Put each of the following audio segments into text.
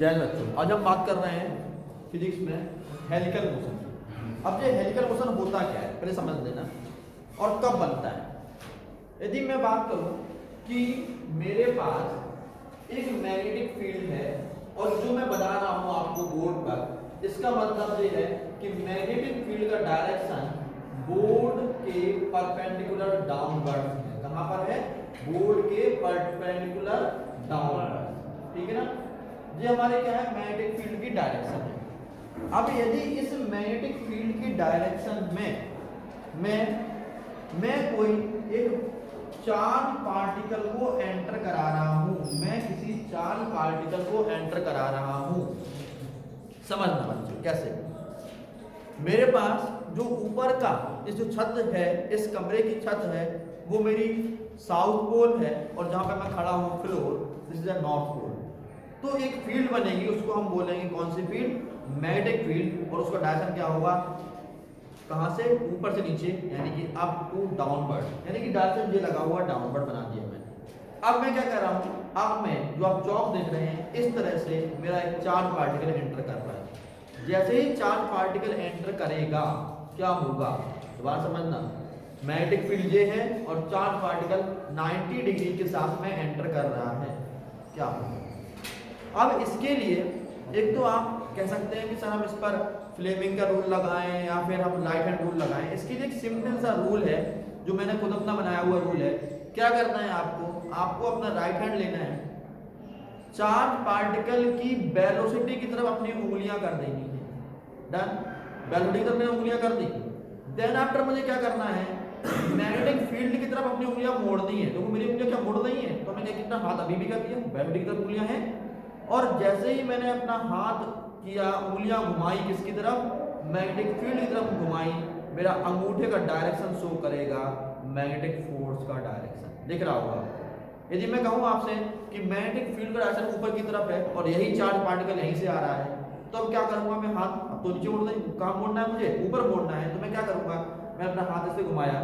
जय बच्चों, आज हम बात कर रहे हैं फिजिक्स में हेलिकल मोशन। अब ये हेलिकल मोशन होता क्या है पहले समझ लेना, और कब बनता है। यदि मैं बात करूं कि मेरे पास एक मैग्नेटिक फील्ड है और जो मैं बता रहा हूं आपको बोर्ड पर, इसका मतलब ये है कि मैग्नेटिक फील्ड का डायरेक्शन बोर्ड के परपेंडिकुलर डाउनवर्ड है। कहां पर है? बोर्ड के परपेंडिकुलर डाउनवर्ड, ठीक है ना। ये हमारे क्या है? मैग्नेटिक फील्ड की डायरेक्शन है। अब यदि इस मैग्नेटिक फील्ड की डायरेक्शन में मैं कोई एक चार्ज पार्टिकल को एंटर करा रहा हूं, मैं किसी चार्ज पार्टिकल को एंटर करा रहा हूं, समझना बच्चों कैसे। मेरे पास जो ऊपर का इस जो छत है, इस कमरे की छत है, वो मेरी साउथ पोल है, और जहां पे मैं खड़ा हूं floor, this is a north pole. तो एक फील्ड बनेगी, उसको हम बोलेंगे कौन सी फील्ड? Magnetic field. और उसका डायरेक्शन क्या होगा? कहां से? ऊपर से नीचे, यानी कि अप टू डाउनवर्ड, यानी कि डायरेक्शन ये लगा हुआ डाउनवर्ड बना दिया मैंने। अब मैं क्या कर रहा हूं? अब मैं जो आप चौक देख रहे हैं, इस तरह से मेरा एक चार्ज पार्टिकल एंटर कर रहा है। जैसे ही चार्ज पार्टिकल एंटर करेगा क्या होगा? दोबारा समझना, मैग्नेटिक फील्ड ये है और चार्ज पार्टिकल 90 डिग्री के साथ में एंटर कर रहा है, क्या होगा? अब इसके लिए एक तो आप कह सकते हैं कि सर हम इस पर फ्लेमिंग का रूल लगाएं या फिर हम लाइट हैंड रूल लगाएं। इसके लिए एक सिंपल सा रूल है जो मैंने खुद अपना बनाया हुआ रूल है। क्या करना है आपको अपना राइट हैंड लेना है, चार्ज पार्टिकल की वेलोसिटी की तरफ अपनी उंगलियां कर देनी है। डन? वेलोसिटी की तरफ मैंने उंगलियां कर दी। देन आफ्टर मुझे क्या करना है? मैग्नेटिक फील्ड की तरफ अपनी उंगलियां मोड़नी है। तो मेरी उंगलियां क्या मुड़ रही हैं? तो मैंने कितना हाथ अभी भी कर दिया, वेलोसिटी की तरफ उंगलियां हैं। और जैसे ही मैंने अपना हाथ किया, उंगलियां घुमाई किसकी तरफ? मैग्नेटिक फील्ड की तरफ घुमाई, मेरा अंगूठे का डायरेक्शन शो करेगा मैग्नेटिक फोर्स का डायरेक्शन, दिख रहा होगा। यदि मैं कहूं आपसे कि मैग्नेटिक फील्ड का डायरेक्शन ऊपर की तरफ है और यही चार्ज पार्टिकल यहीं से आ रहा है, तो अब क्या करूंगा मैं? हाथ अब तो नीचे मोड़ना है, कहां मोड़ना है मुझे? ऊपर मोड़ना है। तो मैं क्या करूंगा? मैं अपना हाथ ऐसे घुमाया,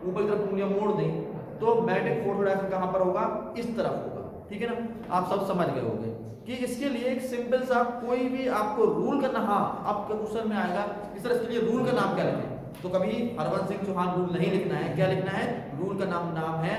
ऊपर की तरफ उंगलियां मोड़ दी, तो मैग्नेटिक फोर्स का डायरेक्शन कहां पर होगा? इस तरफ होगा, ठीक है ना। आप सब समझ गए होंगे कि इसके लिए एक सिंपल सा कोई भी आपको रूल करना, हाँ आपके क्वेश्चन में आएगा कि सर इसके लिए रूल का नाम क्या लिखें। तो कभी हरवंश सिंह चौहान रूल नहीं लिखना है। क्या लिखना है? रूल का नाम है,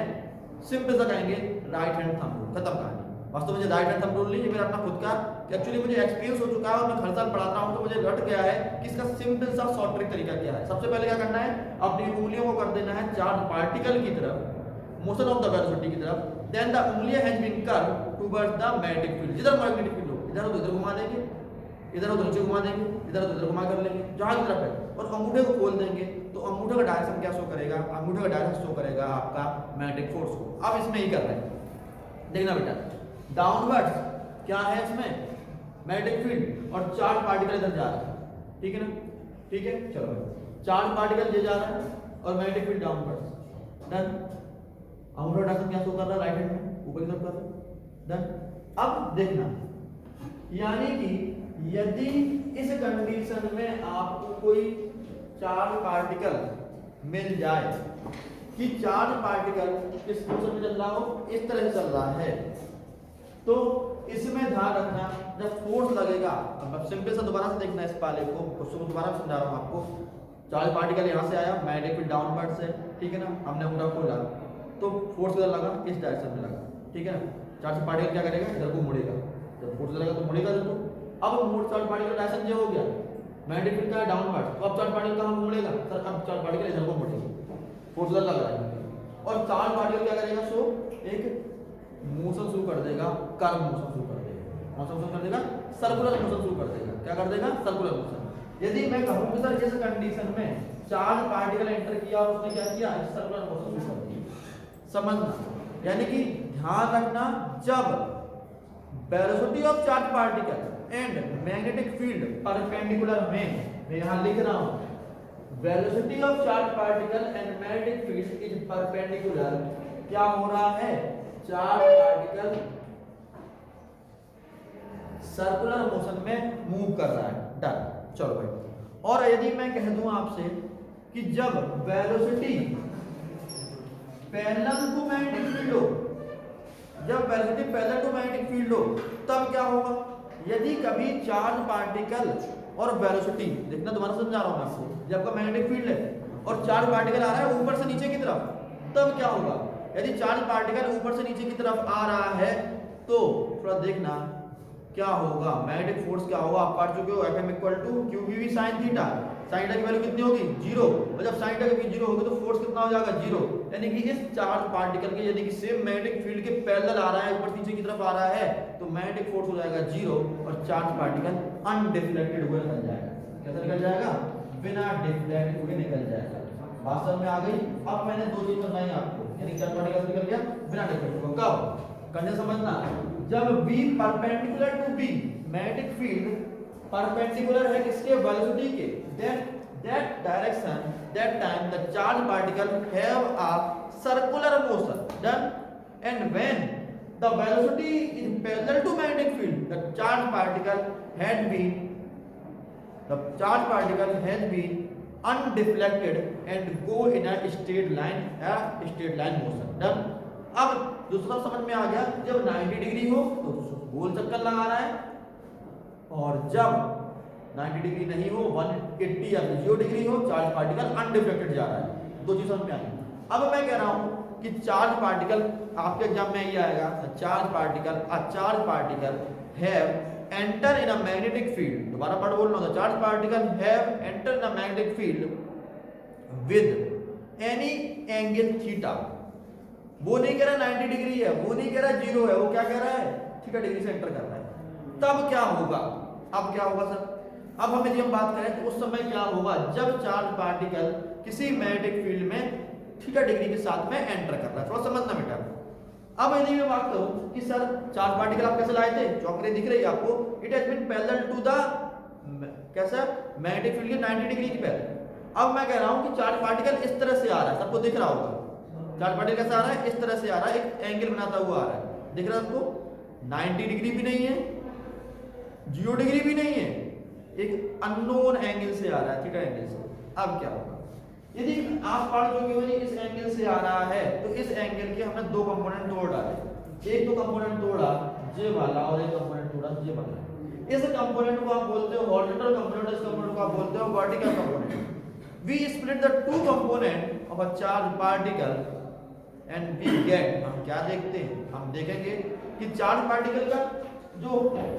सिंपल सा कहेंगे, राइट हैंड थंब रूल। खत्म कहानी। वास्तव में ये राइट हैंड थंब रूल नहीं है, मेरा अपना खुद का, एक्चुअली मुझे एक्सपीरियंस हो चुका है और मैं हर साल पढ़ाता हूँ, तो मुझे रट गया है कि इसका सिंपल सा शॉर्ट ट्रिक तरीका क्या है। सबसे पहले क्या करना है? अपनी उंगलियों को कर देना है चार्ज पार्टिकल की तरफ, मोशन ऑफ द वेलोसिटी की तरफ। देन द उंगलियां has been curved towards the magnetic field. जिधर मैग्नेटिक फील्ड हो, इधर उधर घुमा देंगे, इधर उधर नीचे घुमा देंगे, इधर उधर घुमा कर लेंगे जहां की तरफ है, और अंगूठे को खोल देंगे। तो अंगूठे का डायरेक्शन क्या शो करेगा? अंगूठे का डायरेक्शन शो करेगा आपका मैग्नेटिक फोर्स को। अब इसमें ही कर रहे हैं, देखना बेटा, डाउनवर्ड्स क्या है इसमें? मैग्नेटिक फील्ड, और चार्ज पार्टिकल इधर जा रहा है, ठीक है ना। ठीक है, चलो चार्ज पार्टिकल ये जा रहा है और मैग्नेटिक फील्ड डाउनवर्ड्स। डन? अंगूठा डायरेक्शन क्या शो कर रहा है? राइट हैंड में ऊपर की तरफ कर रहा है। डन? अब देखना, यानी कि यदि इस कंडीशन में आपको कोई चार्ज पार्टिकल मिल जाए कि चार्ज पार्टिकल किस मोशन में चल रहा हो, इस तरह से चल रहा है, तो इसमें ध्यान रखना जब फोर्स लगेगा, अब सिंपल सा दोबारा से देखना इस पाले को, उसको दोबारा समझा रहा हूं आपको। चार्ज पार्टिकल यहां से आया, मैग्नेटिक फील्ड डाउनवर्ड से, ठीक है ना। हमने अंगूठा खोला तो फोर्स इधर लगा, इस डायरेक्शन में लगा, ठीक है ना। चार्ज पार्टिकल क्या करेगा? इधर को मुड़ेगा, जब फोर्स लगेगा तो मुड़ेगा इधर को। अब मोड चार्ज पार्टिकल डायरेक्शन ये हो गया, मैग्नेटिक फील्ड का है डाउनवर्ड, तो अब चार्ज पार्टिकल कहां मुड़ेगा? सर अब चार्ज पार्टिकल इधर को मुड़ेगा, फोर्स इधर लग रहा है, और चार्ज पार्टिकल क्या करेगा? सो एक मोशन शुरू कर देगा, कर्व मोशन शुरू कर देगा। कौन सा मोशन कर देगा? सर्कुलर मोशन शुरू कर देगा। क्या कर देगा? Circular motion. यदि मैं कहूं कि सर इस कंडीशन में चार्ज पार्टिकल एंटर किया और उसने क्या किया? सर्कुलर मोशन शुरू कर दिया। समझना, यानी कि ध्यान रखना, जब velocity of charge particle and magnetic field perpendicular में, मैं यहां लिख रहा हूं, velocity of charge particle and magnetic field is perpendicular, क्या हो रहा है? चार्ज पार्टिकल सर्कुलर मोशन में मूव कर रहा है। डन? चलो भाई, और यदि मैं कह दूं आपसे कि जब velocity parallel to magnetic field हो, जब velocity parallel to magnetic field हो, तब क्या होगा? यदि कभी चार्ज पार्टिकल और वेलोसिटी, देखना दोबारा समझा रहा हूं मैं आपको, जब आपका मैग्नेटिक फील्ड है और चार्ज पार्टिकल आ रहा है ऊपर से नीचे की तरफ, तब क्या होगा? यदि चार्ज पार्टिकल ऊपर से नीचे की तरफ आ रहा है तो थोड़ा देखना क्या होगा, मैग्नेटिक फोर्स क्या होगा। आप पढ़ चुके हो Fm equal to QVV sin theta. sin theta की वैल्यू कितनी होगी? 0। और जब sin थीटा की 0 होगी तो फोर्स कितना हो जाएगा? 0। यानी कि इस चार्ज पार्टिकल के यदि कि सेम मैग्नेटिक फील्ड के पैरेलल आ रहा है, ऊपर नीचे की तरफ आ रहा है, तो मैग्नेटिक फोर्स हो जाएगा 0 और चार्ज पार्टिकल अनडिफ्लेक्टेड हुए निकल जाएगा। कैसे निकल जाएगा? बिना डिफ्लेक्ट हुए निकल जाएगा। बात समझ में आ गई? अब मैंने दो चीज बताई आपको, यानी चार्ज पार्टिकल निकल गया बिना डिफ्लेक्ट हुए। कब? कंडीशन समझना, जब V perpendicular to B, magnetic field perpendicular है किसके? वेलोसिटी के, that direction, that time the charge particle have a circular motion done, and when the velocity is parallel to magnetic field, the charge particle has been undeflected and go in a straight line motion done। अब दूसरा समझ में आ गया, जब 90 degree हो तो गोल चक्कर लगा रहा है, और जब 90 डिग्री नहीं हो, 180 या 0 डिग्री हो, चार्ज पार्टिकल अनडिफ्लेक्टेड जा रहा है। दो चीज समझ में आ गई। अब मैं कह रहा हूं कि चार्ज पार्टिकल, आपके एग्जाम में ये आएगा, charge particle have enter in a magnetic field. दोबारा पढ़ बोल रहा हूं, charge particle have enter in a magnetic field with any angle theta. वो नहीं कह रहा 90 डिग्री है, वो नहीं कह रहा 0 है, वो क्या कह रहा है? थीटा डिग्री से एंटर कर रहा है। तब क्या होगा? अब क्या होगा सर? अब हम यदि हम बात करें तो उस समय क्या होगा जब चार्ज पार्टिकल किसी मैग्नेटिक फील्ड में थीटा डिग्री के साथ में एंटर कर रहा है। थोड़ा समझना बेटा। अब यदि मैं बात करूं कि सर चार्ज पार्टिकल आप कैसे लाए थे, चौकरे दिख रही है आपको, it has been parallel to the कैसा मैग्नेटिक फील्ड के 90 डिग्री के पैरेलल। अब मैं कह रहा हूं कि चार्ज पार्टिकल इस तरह से आ रहा है, सबको दिख रहा होगा। चार्ज पार्टिकल कैसा आ रहा है? इस तरह से आ रहा है, एक एंगल बनाता हुआ आ रहा है, दिख रहा है आपको? 90 डिग्री भी नहीं है, 0 डिग्री भी नहीं है, एक अननोन एंगल से आ रहा है, थीटा एंगल से। अब क्या होगा? यदि आप पढ़ चुके हो इस एंगल से आ रहा है, तो इस एंगल के हमने दो कंपोनेंट तोड़ डाले। एक तो कंपोनेंट तोड़ा जे वाला और एक कंपोनेंट तोड़ा जे वाला। इस कंपोनेंट को आप बोलते हो हॉरिजॉन्टल कंपोनेंट, इस कंपोनेंट को आप बोलते हो vertical component. We split the two component of a charge particle and we get, हम क्या देखते हैं? हम देखेंगे कि चार्ज पार्टिकल का जो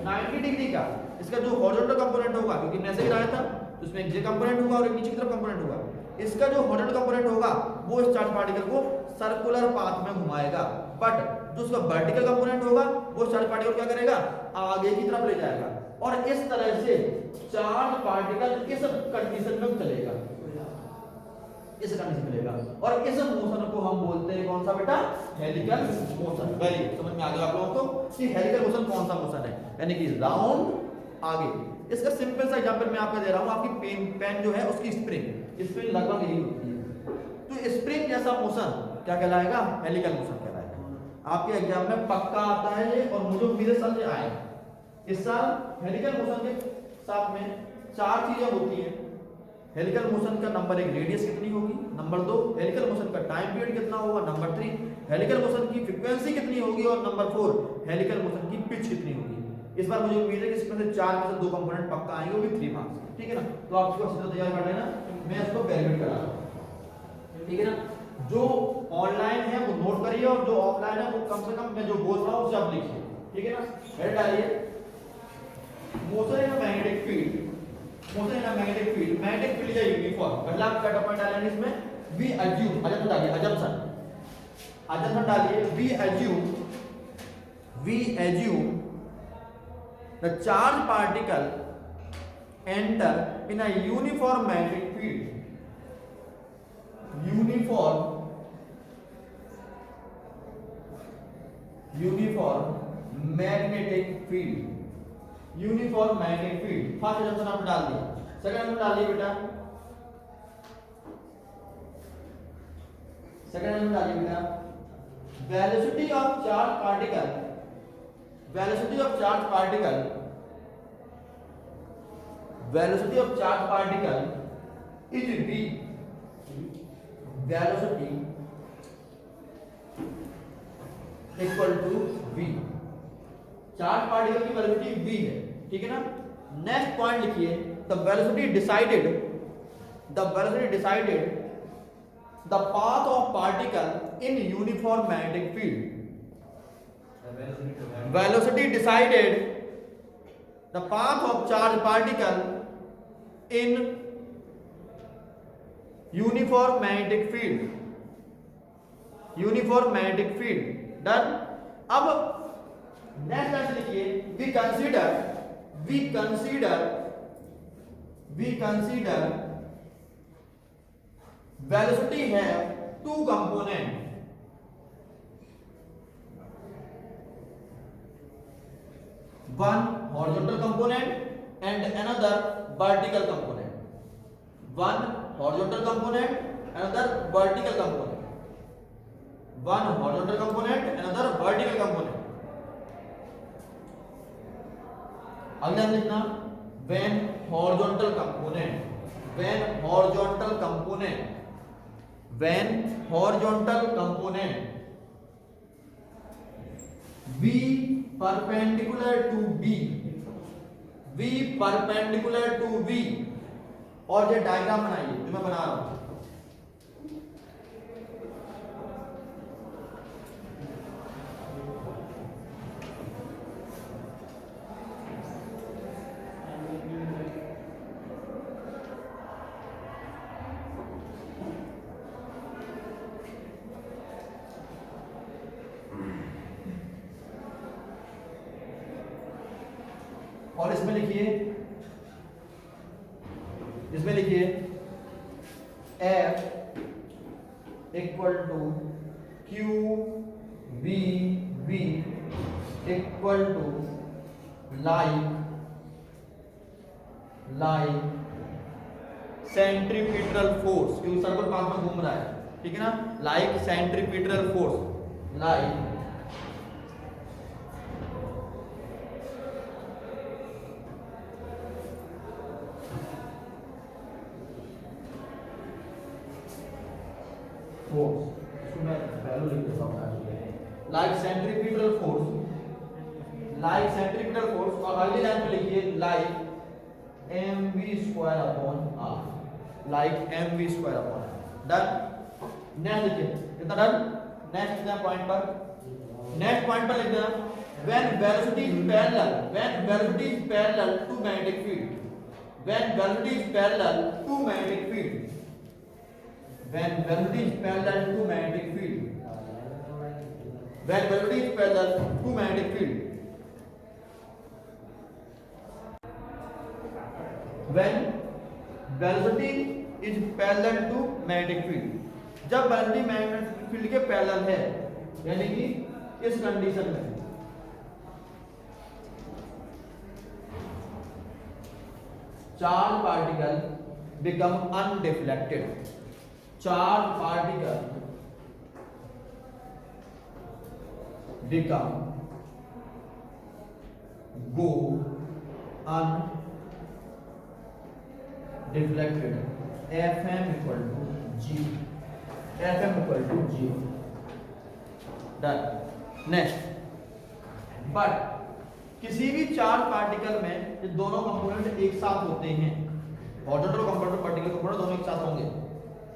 90 डिग्री का, इसका जो हॉरिजॉन्टल कंपोनेंट होगा, क्योंकि ऐसे ही रहा था, तो इसमें एक जे कंपोनेंट होगा और एक नीचे की तरफ कंपोनेंट होगा। इसका जो हॉरिजॉन्टल कंपोनेंट होगा वो इस चार्ज पार्टिकल को सर्कुलर पाथ में घुमाएगा, बट जो उसका वर्टिकल कंपोनेंट होगा वो चार्ज पार्टिकल क्या करेगा? आगे की तरफ ले जाएगा, और इस तरह से चार्ज पार्टिकल इस कंडीशन में चलेगा, इस कंडीशन में चलेगा, और इस मोशन को हम बोलते हैं कौन सा बेटा? Helical motion. वेरी गुड, समझ में आ गया आप लोगों को कि हेलिकल मोशन कौन सा मोशन है, यानी कि राउंड आगे। इसका सिंपल सा एग्जांपल मैं आपको दे रहा हूं, आपकी पेन जो है उसकी स्प्रिंग लगभग यही होती है, तो स्प्रिंग जैसा मोशन क्या कहलाएगा? हेलिकल मोशन कहलाएगा। आपके एग्जाम में पक्का आता है ये, और मुझे मेरे साल से आए इस साल हेलिकल मोशन के साथ में 4 चीजें होती हैं। हेलिकल मोशन का नंबर 1 रेडियस कितनी होगी, नंबर 2 हेलिकल मोशन का टाइम पीरियड कितना होगा, नंबर 3 हेलिकल मोशन की फ्रीक्वेंसी कितनी होगी, और नंबर 4 हेलिकल मोशन की पिच कितनी होगी। इस बार मुझे उम्मीद है कि इसमें से 4 में से 2 कंपोनेंट पक्का आएंगे, वो भी 3 मार्क्स, ठीक है ना? तो आप इसको अच्छे से तैयार कर लेना, मैं इसको वेरीफाई करा रहा हूं, ठीक है ना? जो ऑनलाइन है वो नोट करिए, और जो ऑफलाइन है वो कम से कम मैं जो बोल रहा हूं उसे आप लिखिए, ठीक है ना? हेड डालिए, motion in a magnetic field, motion in a magnetic field, magnetic field या यूनिफॉर्म। पहला आप क्या पॉइंट डालेंगे इसमें? वी अज्यूम, अजम्पशन डालिए, अजम्पशन डालिए, we assume the charge particle enter in a uniform magnetic field, uniform magnetic field। First example आपने डाल दिया, सेकंड एग्जांपल डालिए बेटा, velocity of charge particle is V, velocity equal to V। Charge particle की velocity V है, ठीक है ना। नेक्स्ट पॉइंट लिखिए, the velocity decided the path of particle in uniform magnetic field. Velocity decided the path of charge particle in uniform magnetic field. Done. अब next line लिखिए, we consider velocity have two component, one horizontal component and another vertical component. One horizontal component, another vertical component. One horizontal component, another vertical component. अगला लिखना, when horizontal component V perpendicular to V, और ये diagram बनाइए जो मैं बना रहा हूं। और इसमें लिखिए F equal to Q V V equal to like centripetal force, क्योंकि सर्कल पाथ में घूम रहा है, ठीक है ना। Like centripetal force, like force, इसमें वैल्यू लिख देता हूं, लाइक सेंट्रीपिटल फोर्स, और अगली लाइन में लिखिए like mv square upon r, done. Next लिखिए, कितना डन। नेक्स्ट पॉइंट पर लिख देना, when velocity is parallel to magnetic field, when velocity is parallel to magnetic field, when velocity is parallel to magnetic field, when velocity is parallel to magnetic field, when velocity is parallel to magnetic field, जब velocity magnetic field के parallel है, यानी कि इस condition में charge particle become undeflected, charge particle become go undeflected, Fm equal to G, done. Next, but किसी भी charge particle में ये दोनों कंपोनेंट एक साथ होते हैं, हॉरिजॉन्टल कंपोनेंट वर्टिकल कंपोनेंट दोनों एक साथ होंगे,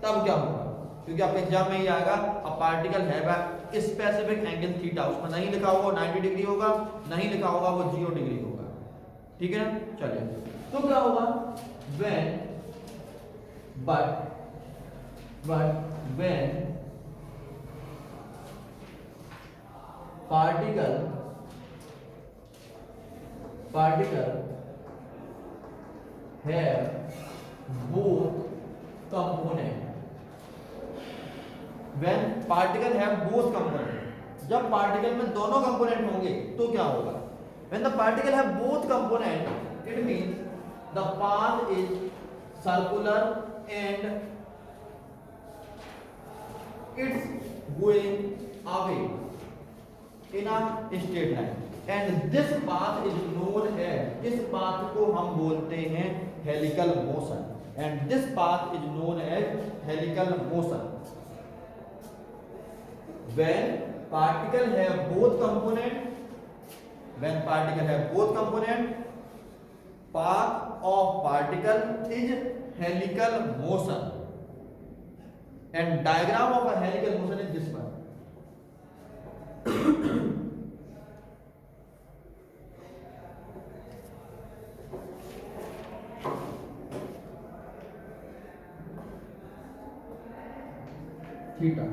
तब क्या होगा, क्योंकि आपके एग्जाम में ये आएगा, a particle have a specific angle theta, उसमें नहीं लिखा होगा 90 डिग्री होगा, नहीं लिखा होगा वो 0 डिग्री होगा, ठीक है ना। चलिए, तो क्या होगा, when but when particle have both component, when particle have both component, जब पार्टिकल में दोनों कंपोनेंट होंगे तो क्या होगा, when the particle have both component, it means the path is circular and it's going away in a straight line, and this path is known as, इस path को हम बोलते हैं helical motion, and this path is known as helical motion. When particle have both component, path of particle is helical motion and diagram of a helical motion is this one. Theta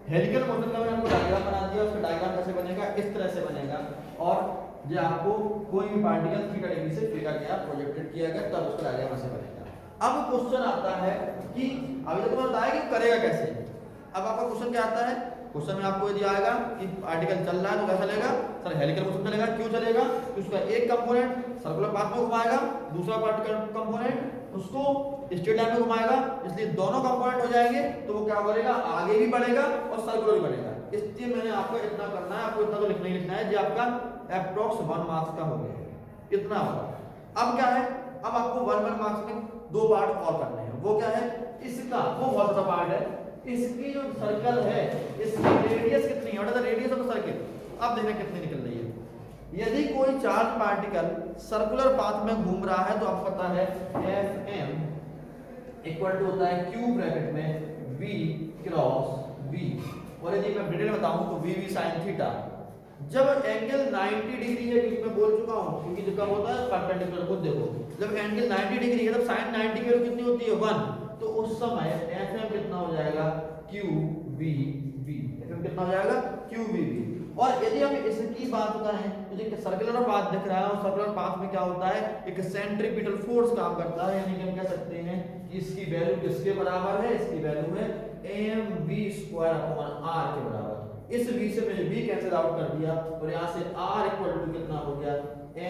helical motion का मैंने आपको diagram बना दिया। उसका diagram कैसे बनेगा, इस तरह से बनेगा। और ये आपको कोई भी पार्टिकल थीटा डिग्री से फेंका गया, प्रोजेक्टेड किया गया, तब उसका डायग्राम ऐसे बनेगा। अब क्वेश्चन आता है कि अभी तक तो बताया कि करेगा कैसे। अब आपका क्वेश्चन क्या आता है, क्वेश्चन में आपको यदि आएगा कि पार्टिकल चल रहा है तो कैसा चलेगा, सर हेलिकल मोशन चलेगा। क्यों चलेगा, कि उसका एक कंपोनेंट सर्कुलर पाथ में घुमाएगा, दूसरा पार्टिकल कंपोनेंट उसको स्ट्रेट लाइन में घुमाएगा, इसलिए दोनों कंपोनेंट हो जाएंगे। तो वो क्या करेगा, आगे भी बढ़ेगा और सर्कुलर भी बढ़ेगा। इसलिए मैंने आपको इतना करना है, आपको इतना तो लिखना ही लिखना है। जो आपका अप्रॉक्स 1 मार्क्स का हो गया इतना होगा। अब क्या है, अब आपको 1 मार्क्स में 2 पार्ट और करने हैं। वो क्या है, इसका वो बहुत सा पार्ट है, इसकी जो सर्कल है इसकी रेडियस कितनी है, what is the radius of the circle. अब देखना कितनी निकल रही है। यदि कोई चार्ज पार्टिकल सर्कुलर पाथ में घूम रहा है तो आपको पता है Fm इक्वल टू होता है Q ब्रैकेट में V क्रॉस V। और यदि मैं डिटेल बताऊं तो V sin थीटा। जब एंगल 90 डिग्री है, क्योंकि मैं बोल चुका हूं, क्योंकि जब कब होता है परपेंडिकुलर, खुद देखो जब एंगल 90 डिग्री है तब sin 90 की वैल्यू कितनी होती है 1। तो उस समय Fm कितना हो जाएगा QVV। Fm कितना हो जाएगा QVV। और यदि हम इसकी बात करें तो जो सर्कुलर पाथ दिख रहा है, और सर्कुलर पाथ में क्या होता है, एक सेंट्रीपिटल फोर्स काम करता है। यानी कि हम कह सकते हैं कि इसकी वैल्यू किसके बराबर है, इसकी वैल्यू है mv² अपॉन r के बराबर। इस v से मैंने v कैंसिल आउट कर दिया और यहां से r इक्वल टू कितना हो गया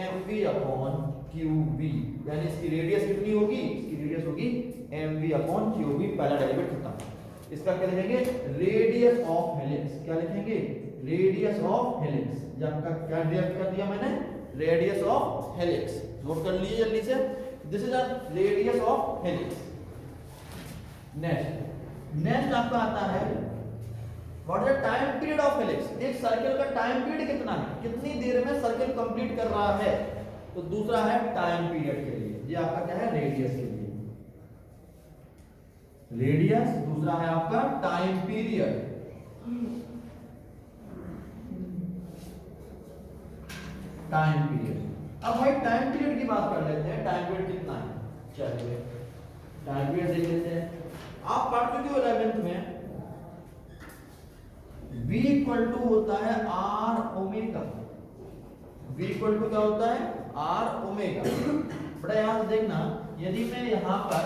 mv अपॉन qv। यानी इसकी रेडियस कितनी होगी, इसकी रेडियस होगी mv अपॉन qv। पहला डेरिवेटिव खत्म। इसका क्या लिखेंगे, रेडियस ऑफ हेलिक्स। क्या लिखेंगे, रेडियस ऑफ हेलिक्स। जब आपका क्या डिराइव कर दिया मैंने, रेडियस ऑफ हेलिक्स। नोट कर लीजिए जल्दी से, this is the radius of helix. Next आपका आता है what is the time period of helix. एक सर्कल का टाइम पीरियड कितना है, कितनी देर में सर्कल कंप्लीट कर रहा है। तो दूसरा है टाइम पीरियड के लिए, ये आपका क्या है, रेडियस के लिए रेडियस। दूसरा है आपका टाइम पीरियड। Time period. अब भाई टाइम पीरियड की बात कर लेते हैं। टाइम पीरियड कितना है, चलिए टाइम पीरियड देख लेते हैं। आप पढ़ चुके हो 11th में, v इक्वल टू होता है r omega. v equal to क्या होता है, r ओमेगा। बड़ा याद देखना, यदि मैं यहाँ पर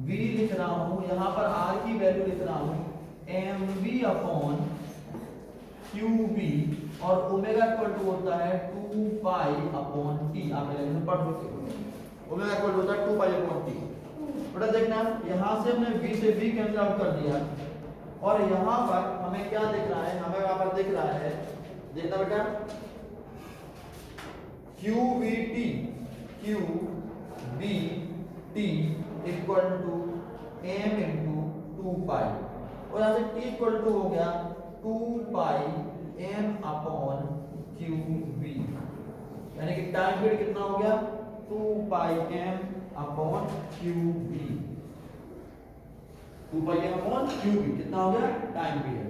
v लिख रहा हूँ, यहाँ पर r की वैल्यू लिख रहा हूँ mv अपॉन qv, और ओमेगा इक्वल टू होता है 2 पाई अपॉन t। आप इलेक्शन पढ़ चुके हो, ओमेगा इक्वल टू होता है 2 पाई अपॉन t। बेटा देखना, यहां से हमने v से v कैंसिल आउट कर दिया, और यहां पर हमें क्या दिख रहा है, हमें यहां पर दिख रहा है, देखना बेटा qvt qvt equal to m into 2 pi, और यहां से t इक्वल टू हो गया 2 पाई m अपॉन qv। यानी कि टाइम पीरियड कितना हो गया, 2 pi m upon qv। 2 pi m upon qv कितना हो गया, टाइम पीरियड।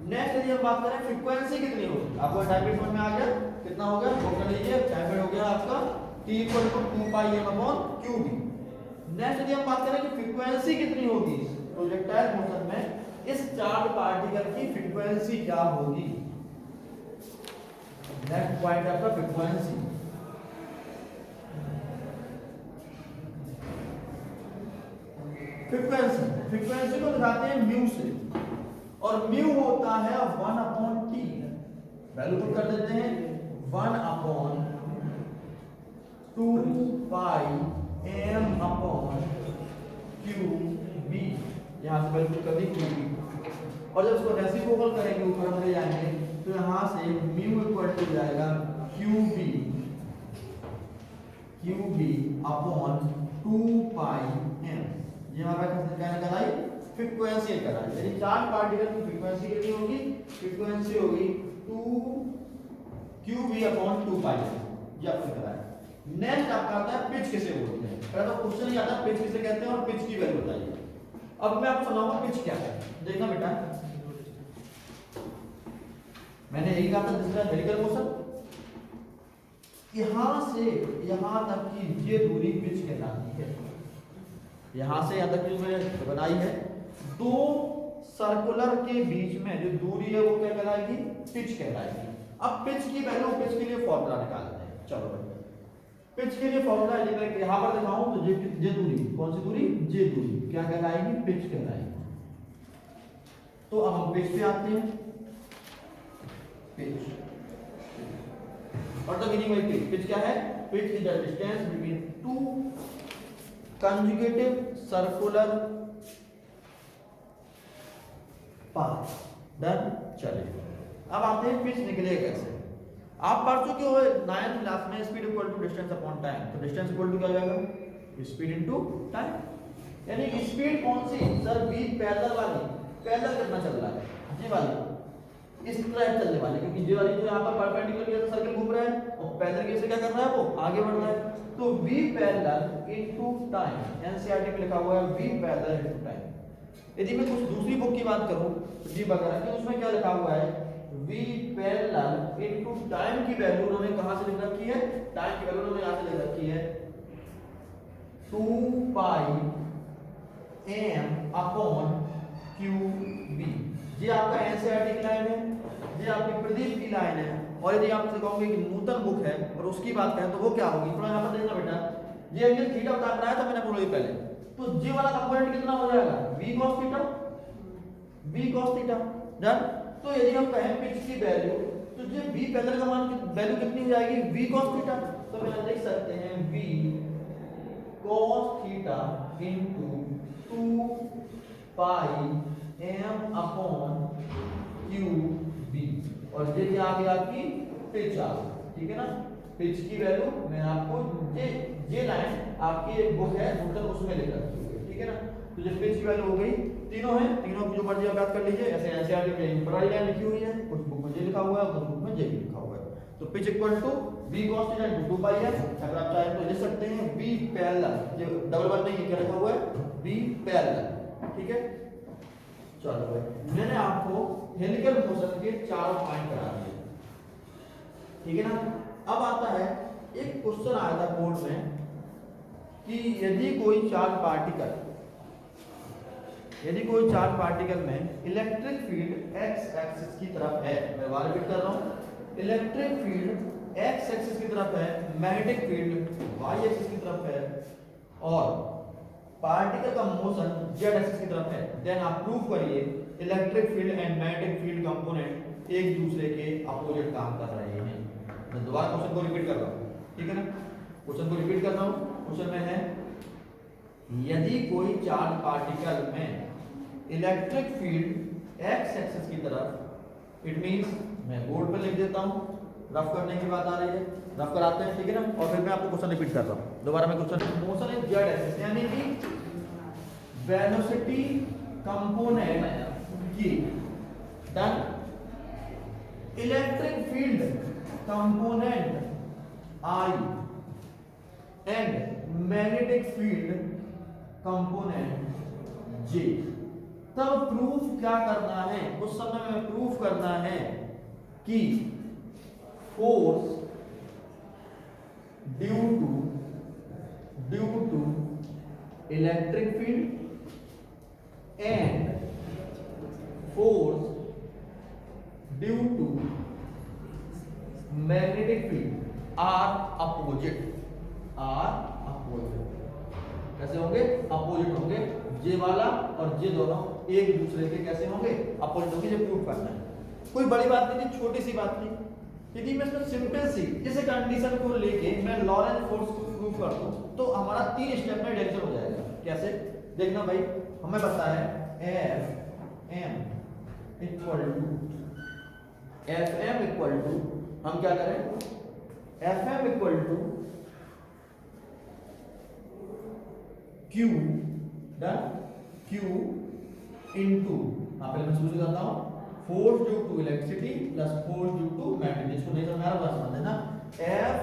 नेक्स्ट यदि हम बात करें फ्रीक्वेंसी कितनी होगी, आपको टाइम पीरियड समझ में आ गया, कितना हो गया वो कर लीजिए। टाइम पीरियड हो गया आपका t equal to 2 pi m upon qv। Next यदि हम बात करें कि फ्रीक्वेंसी कितनी होगी प्रोजेक्टाइल मोशन में, इस चार्ज पार्टिकल की फ्रीक्वेंसी क्या होगी। नेक्स्ट पॉइंट है आपका फ्रीक्वेंसी। फ्रीक्वेंसी को दिखाते हैं म्यू से, और म्यू होता है 1 अपॉन टी। वैल्यू पुट कर देते हैं 1 upon 2 pi m upon qv। यहां से वैल्यू पुट कर दी qv, और जब इसको रेसिप्रोकल करेंगे ऊपर हम ले जाएंगे तो यहां से म्यू इक्वल टू जाएगा qv अपॉन 2 पाई m। ये हमारा क्या निकल आई फ्रीक्वेंसी करा है, यानी चार्ज पार्टिकल की फ्रीक्वेंसी कितनी होगी, फ्रीक्वेंसी होगी 2qv/2π, ये आपने करा है। नेक्स्ट आपका आता है पिच किसे बोलते हैं। पहले तो क्वेश्चन ही आता है पिच किसे कहते हैं और पिच की वैल्यू बताइए। अब मैं आपको सुनाऊंगा पिच क्या है, देखना बेटा। मैंने यही कहा था दूसरा हेलिकल मोशन, यहां से यहां तक की ये दूरी पिच कहलाती है। यहां से यहां तक की मैंने बनाई है, दो सर्कुलर के बीच में जो दूरी है वो क्या कहलाएगी, पिच कहलाएगी। अब पिच की वैल्यू, पिच के लिए फॉर्मूला निकालते हैं। चलो भाई, पिच के लिए फॉर्मूला यहां पर दिखाऊं तो ये दूरी, कौन सी दूरी, ये दूरी क्या कहलाएगी, पिच कहलाएगी। तो अब हम पिच पे आते हैं। पिच और the meaning of pitch, pitch क्या है, pitch is the distance between two conjugative circular path. Done. चलिए अब आते हैं पिच निकले कैसे। आप पढ़ चुके हो 9th क्लास में speed equal to distance upon time. तो डिस्टेंस इक्वल टू क्या हो जाएगा, स्पीड इनटू टाइम। यानी स्पीड कौन सी सर, v पैरेलल वाली, पैरेलल कितना चल रहा है, ये वाली, इस तरह चलने वाली, क्योंकि ये वाली जो यहां पर परपेंडिकुलर है तो सर्कल घूम रहा है और पैरेलल कैसे क्या कर रहा है, वो आगे बढ़ रहा है। तो v parallel into time, NCERT में लिखा हुआ है v पैरेलल इनटू टाइम। यदि मैं कुछ दूसरी बुक की बात करूं जी वगैरह की, उसमें क्या लिखा हुआ है, v पैरेलल इनटू टाइम की वैल्यू उन्होंने कहां से लिख रखी है, टाइम की वैल्यू उन्होंने यहां से लिख रखी है 2 पाई m अपॉन qb। ये आपका एनसीईआरटी की लाइन है, ये आपकी प्रदीप की लाइन है। और यदि आपसे कहूंगे कि नूतन बुक है और उसकी बात करें तो वो क्या होगी, थोड़ा यहां पर देखना बेटा। ये एंगल थीटा बता रहा है तो मैंने बोला पहले, तो ये वाला कंपोनेंट कितना हो जाएगा, v cos theta, v cos theta. Done. तो यदि हम कहें पिच की वैल्यू, तो ये v पैरेलल का मान वैल्यू कितनी हो जाएगी, v cos थीटा। तो मैं लिख सकते हैं v cos theta into 2 pi m upon qb। और ये आ गई आपकी पिच आ गई, ठीक है ना। पिच की वैल्यू मैं आपको ये लाइन आपकी एक बुक है नूतन, उसमें लिख रखी है, ठीक है ना। तो जो पिच की वैल्यू हो गई, तीनों है, तीनों की जो मर्जी आप याद कर लीजिए। ऐसे एनसीईआरटी में बड़ी लाइन लिखी हुई है, कुछ बुक में ये लिखा हुआ है, कुछ बुक में ये लिखा हुआ है। तो pitch equal to v cos theta into 2 pi है। अगर आप चाहें तो लिख सकते हैं v पैरेलल, ये डबल वन नहीं, क्या लिखा हुआ है, v पैरेलल, ठीक है। चलो भाई, मैंने आपको हेलिकल मोशन के चारों पॉइंट करा दिए, ठीक है ना। अब आता है एक क्वेश्चन आया था बोर्ड में कि यदि कोई चार्ज पार्टिकल में इलेक्ट्रिक फील्ड x एक्सिस की तरफ है, मैं बार रिपीट कर रहा हूं, इलेक्ट्रिक फील्ड x एक्सिस की तरफ है, मैग्नेटिक फील्ड y एक्सिस की तरफ है और पार्टिकल का मोशन z एक्सिस की तरफ है, देन आप प्रूव करिए electric field and magnetic field component एक दूसरे के अपोजिट काम कर रहे हैं। मैं दोबारा क्वेश्चन को रिपीट कर रहा हूं, ठीक है ना। क्वेश्चन को रिपीट कर रहा हूं। क्वेश्चन में है यदि कोई चार्ज पार्टिकल में इलेक्ट्रिक फील्ड x एक्सिस की तरफ, इट मींस मैं बोर्ड पर लिख देता हूं, रफ करने की बात आ रही है, रफ कराते हैं, ठीक है ना। और फिर मैं आपको क्वेश्चन रिपीट कर रहा हूं दोबारा। मैं question, motion is z axis, यानी कि वेलोसिटी कंपोनेंट की, done, electric field component I and magnetic field component J। तब प्रूफ क्या करना है, उस समय में प्रूफ करना है कि force due to electric field and force due to magnetic field are opposite. कैसे होंगे, अपोजिट होंगे। ये वाला और ये दोनों एक दूसरे के कैसे होंगे, अपोजिट होंगे। ये प्रूव करना है, कोई बड़ी बात नहीं थी, छोटी सी बात थी। यदि मैं इसमें सिंपल सी इस कंडीशन को लेके मैं लॉरेंट फोर्स को प्रूव कर दूं तो हमारा 3 स्टेप में डायरेक्शन हो जाएगा। कैसे, देखना भाई, हमें पता है Fm इक्वल टू हम क्या करें, Fm इक्वल टू Q, डन, Q इनटू, पहले मैं शुरू से करता हूँ, force due to electricity plus force due to magnet, इसको नहीं समझ रहा समझ लेना, F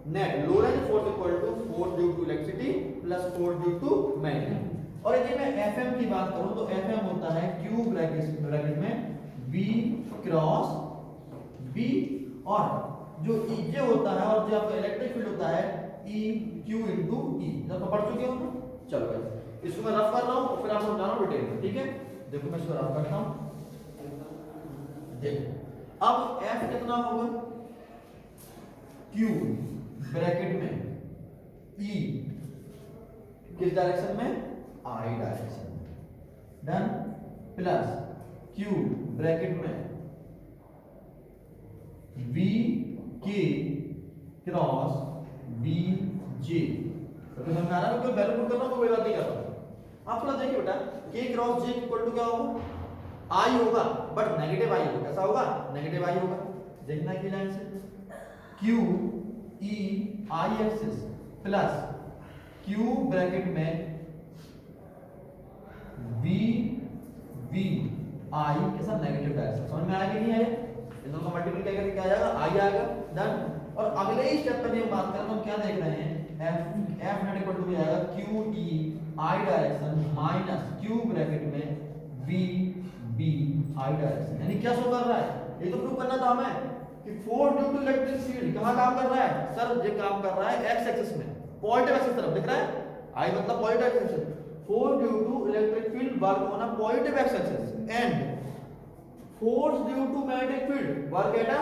net Lorentz force equal to force due to electricity plus force due to magnet. और यदि मैं एफएम की बात करूं तो एफएम होता है क्यू ब्रैकेट में बी क्रॉस बी, और जो जे होता है और जो आपका इलेक्ट्रिक फील्ड होता है ई क्यू इंटू ई, जब पढ़ चुके हो ना। चलो भाई इसको मैं रफ कर रहा हूँ और फिर आपको समझा रहा हूँ डिटेल में, ठीक है। देखो मैं इसको रफ करता हूँ, देखो अब एफ कितना होगा, क्यू ब्रैकेट में ई किस डायरेक्शन में, आई डायरेक्शन में, डन, प्लस क्यू ब्रैकेट में बी के क्रॉस बी जे, तो समझ आ रहा है, कोई वैल्यू पुट करना कोई बात नहीं कर रहा। आप थोड़ा देखिए बेटा, के क्रॉस जे इक्वल टू क्या होगा, आई होगा, बट नेगेटिव आई होगा, कैसा होगा, नेगेटिव आई होगा, देखना है कि लाइन से, क्यू ई आई एक्सिस प्लस क्यू ब्रैकेट में बी बी आई के साथ नेगेटिव डायरेक्शन, समझ में आया कि नहीं आया, इन दोनों का मल्टीपल क्या करके क्या आ जाएगा, आई आएगा, डन। और अगले ही स्टेप पर हम बात करें तो हम क्या देख रहे हैं, एफ नेट इक्वल टू आएगा क्यू ई आई डायरेक्शन माइनस क्यू ब्रैकेट में बी बी आई डायरेक्शन, यानी क्या शो कर रहा है, ये तो प्रूव करना था हमें कि force due to electric field कहां काम कर रहा है, सर ये काम कर रहा है एक्स एक्सिस में, पॉजिटिव एक्सिस तरफ दिख रहा है, आई मतलब positive axis, force due to electric field work on a positive X axis and force due to magnetic field work at a,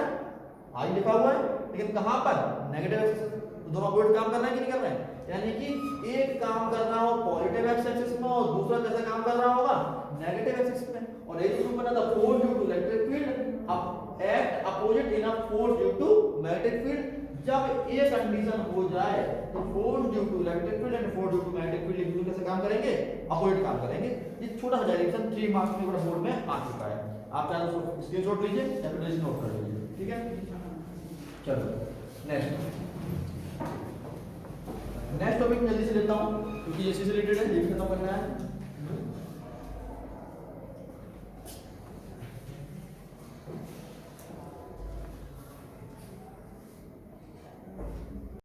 I लिखा हुआ है लेकिन कहां पर, नेगेटिव एक्सिस, तो दोनों अपोजिट काम कर रहे हैं कि नहीं कर रहे हैं, यानी कि एक काम कर रहा हो पॉजिटिव एक्स एक्सिस में और दूसरा कैसा काम कर रहा होगा, नेगेटिव एक्सिस में। और ये प्रूव करना था force due to electric field अब act opposite in a force due to magnetic field, जब ये कंडीशन हो जाए तो force due to electric field and force due to magnetic field एक दूसरे कैसे काम करेंगे, अपोजिट काम करेंगे। ये छोटा सा डेरिवेशन 3 मार्क्स में बोर्ड में आ चुका है, आप चाहे तो स्क्रीनशॉट लीजिए या फिर डेरिवेशन नोट कर लीजिए, ठीक है। चलो नेक्स्ट टॉपिक जल्दी से लेता हूं क्योंकि ये से रिलेटेड है, ये खत्म करना